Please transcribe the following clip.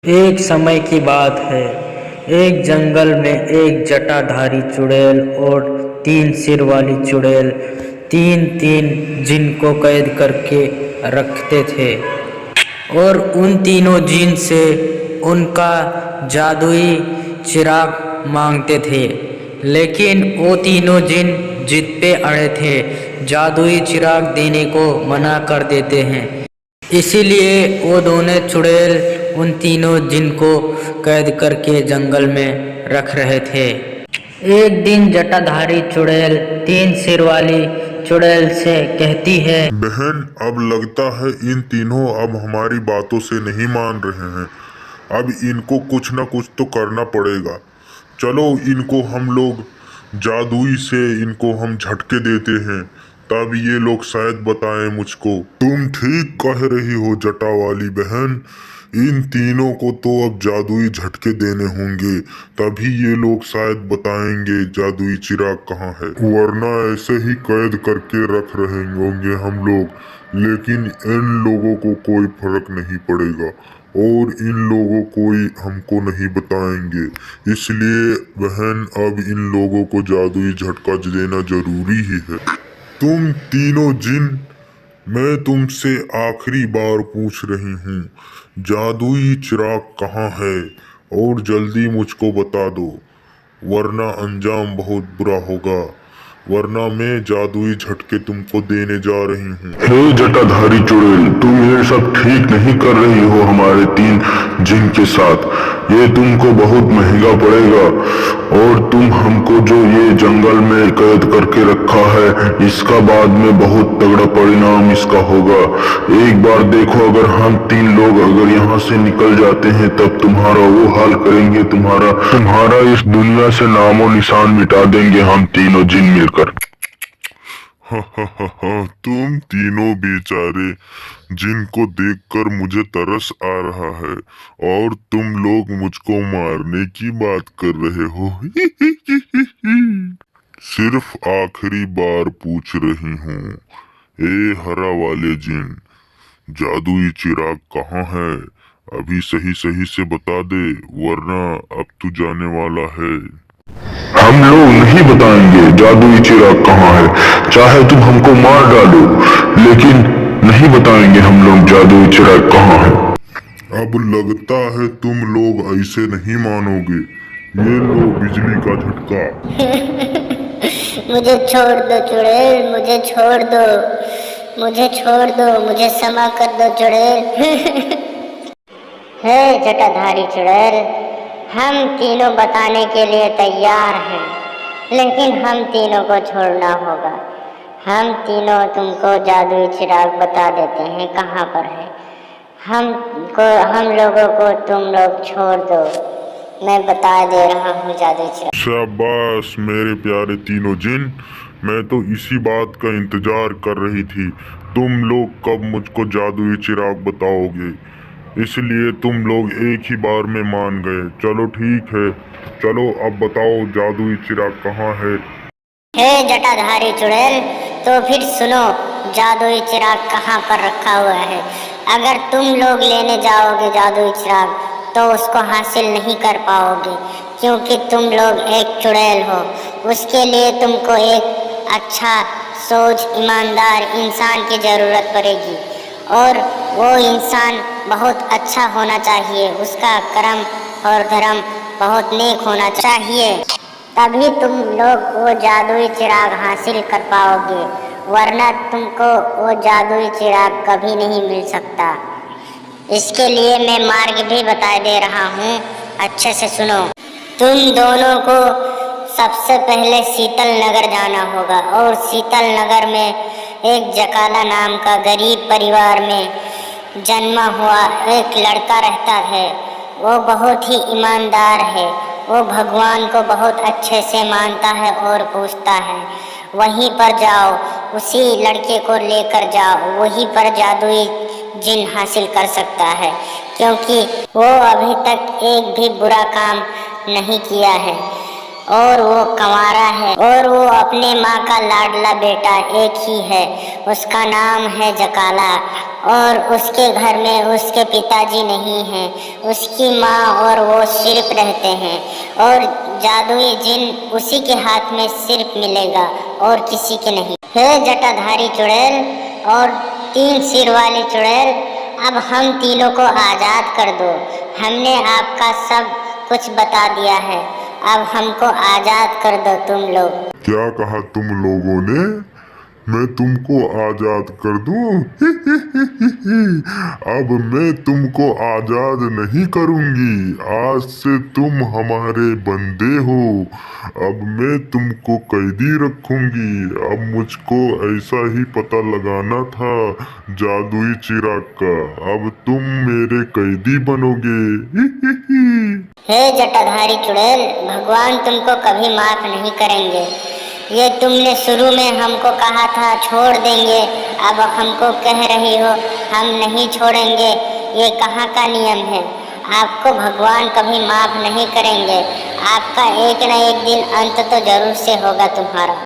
एक समय की बात है। एक जंगल में एक जटाधारी चुड़ैल और तीन सिर वाली चुड़ैल तीन तीन जिन को कैद करके रखते थे और उन तीनों जिन से उनका जादुई चिराग मांगते थे। लेकिन वो तीनों जिन जिद पे अड़े थे, जादुई चिराग देने को मना कर देते हैं। इसीलिए वो दोनों चुड़ैल उन तीनों जिन को कैद करके जंगल में रख रहे थे। एक दिन जटाधारी चुड़ैल तीन सिर वाली चुड़ैल से कहती है, बहन, अब लगता है इन तीनों अब हमारी बातों से नहीं मान रहे हैं। अब इनको कुछ ना कुछ तो करना पड़ेगा। चलो इनको हम लोग जादुई से इनको हम झटके देते हैं, तब ये लोग शायद बताएं मुझको। तुम ठीक कह रही हो जटा वाली बहन, इन तीनों को तो अब जादुई झटके देने होंगे, तभी ये लोग शायद बताएंगे जादुई चिराग कहाँ है। वरना ऐसे ही कैद करके रख रहे होंगे हम लोग, लेकिन इन लोगों को कोई फर्क नहीं पड़ेगा और इन लोगों कोई हमको नहीं बताएंगे। इसलिए बहन, अब इन लोगों को जादुई झटका देना जरूरी ही है। तुम तीनों जिन, मैं तुमसे आखिरी बार पूछ रही हूँ, जादुई चिराग कहाँ है और जल्दी मुझको बता दो, वरना अंजाम बहुत बुरा होगा। वरना मैं जादुई झटके तुमको देने जा रही हूँ। हे जटाधारी चुड़ैल, तुम ये सब ठीक नहीं कर रही हो हमारे तीन जिन के साथ। ये तुमको बहुत महंगा पड़ेगा और तुम हमको जो ये जंगल में कैद करके रखा है, इसका बाद में बहुत तगड़ा परिणाम इसका होगा। एक बार देखो, अगर हम तीन लोग अगर यहाँ से निकल जाते हैं, तब तुम्हारा वो हाल करेंगे, तुम्हारा इस दुनिया से नामो निशान मिटा देंगे हम तीनों जिन मिलकर। तुम तीनों बेचारे जिनको देखकर मुझे तरस आ रहा है और तुम लोग मुझको मारने की बात कर रहे हो। सिर्फ आखिरी बार पूछ रही हूँ, ए हरा वाले जिन, जादुई चिराग कहाँ है? अभी सही सही से बता दे, वरना अब तू जाने वाला है। हम लोग नहीं बताएंगे जादुई चिराग कहाँ है, चाहे तुम हमको मार डालो, लेकिन नहीं बताएंगे हम लोग जादुई चिराग कहाँ है। अब लगता है तुम लोग ऐसे नहीं मानोगे। ये लो बिजली का झटका। मुझे छोड़ दो चुड़ैल, मुझे छोड़ दो, मुझे छोड़ दो, मुझे क्षमा कर दो चुड़ैल। हे जटाधारी चुड़ैल, हम तीनों बताने के लिए तैयार हैं, लेकिन हम तीनों को छोड़ना होगा। हम तीनों तुमको जादुई चिराग बता देते हैं कहाँ पर है। हम लोगों को तुम लोग छोड़ दो, मैं बता दे रहा हूँ जादुई चिराग। शाबाश मेरे प्यारे तीनों जिन, मैं तो इसी बात का इंतजार कर रही थी। तुम लोग कब मुझको जादुई चिराग बताओगे, इसलिए तुम लोग एक ही बार में मान गए। चलो ठीक है, चलो अब बताओ जादुई चिराग कहाँ है। हे जटाधारी चुड़ैल, तो फिर सुनो, जादुई चिराग कहाँ पर रखा हुआ है। अगर तुम लोग लेने जाओगे जादुई चिराग, तो उसको हासिल नहीं कर पाओगे, क्योंकि तुम लोग एक चुड़ैल हो। उसके लिए तुमको एक अच्छा सोच ईमानदार इंसान की ज़रूरत पड़ेगी, और वो इंसान बहुत अच्छा होना चाहिए, उसका कर्म और धर्म बहुत नेक होना चाहिए, तभी तुम लोग वो जादुई चिराग हासिल कर पाओगे, वरना तुमको वो जादुई चिराग कभी नहीं मिल सकता। इसके लिए मैं मार्ग भी बता दे रहा हूँ, अच्छे से सुनो। तुम दोनों को सबसे पहले शीतल नगर जाना होगा, और शीतल नगर में एक जकाला नाम का गरीब परिवार में जन्मा हुआ एक लड़का रहता है। वो बहुत ही ईमानदार है, वो भगवान को बहुत अच्छे से मानता है और पूजता है। वहीं पर जाओ, उसी लड़के को लेकर जाओ, वहीं पर जादुई जिन हासिल कर सकता है, क्योंकि वो अभी तक एक भी बुरा काम नहीं किया है। और वो कंवारा है और वो अपने माँ का लाडला बेटा एक ही है, उसका नाम है जकाला। और उसके घर में उसके पिताजी नहीं हैं, उसकी माँ और वो सिर्फ रहते हैं और जादुई जिन उसी के हाथ में सिर्फ मिलेगा और किसी के नहीं। हे जटाधारी चुड़ैल और 3 सिर वाली चुड़ैल, अब हम तीनों को आज़ाद कर दो। हमने आपका सब कुछ बता दिया है, अब हमको आज़ाद कर दो तुम लोग। क्या कहा तुम लोगों ने? मैं तुमको आजाद कर दूं? अब मैं तुमको आजाद नहीं करूंगी। आज से तुम हमारे बंदे हो। अब मैं तुमको कैदी रखूंगी। अब मुझको ऐसा ही पता लगाना था जादुई चिराग का। अब तुम मेरे कैदी बनोगे। हे जटाधारी चुड़ैल, भगवान तुमको कभी माफ नहीं करेंगे। ये तुमने शुरू में हमको कहा था छोड़ देंगे, अब हमको कह रही हो हम नहीं छोड़ेंगे। ये कहाँ का नियम है? आपको भगवान कभी माफ नहीं करेंगे। आपका एक न एक दिन अंत तो जरूर से होगा तुम्हारा।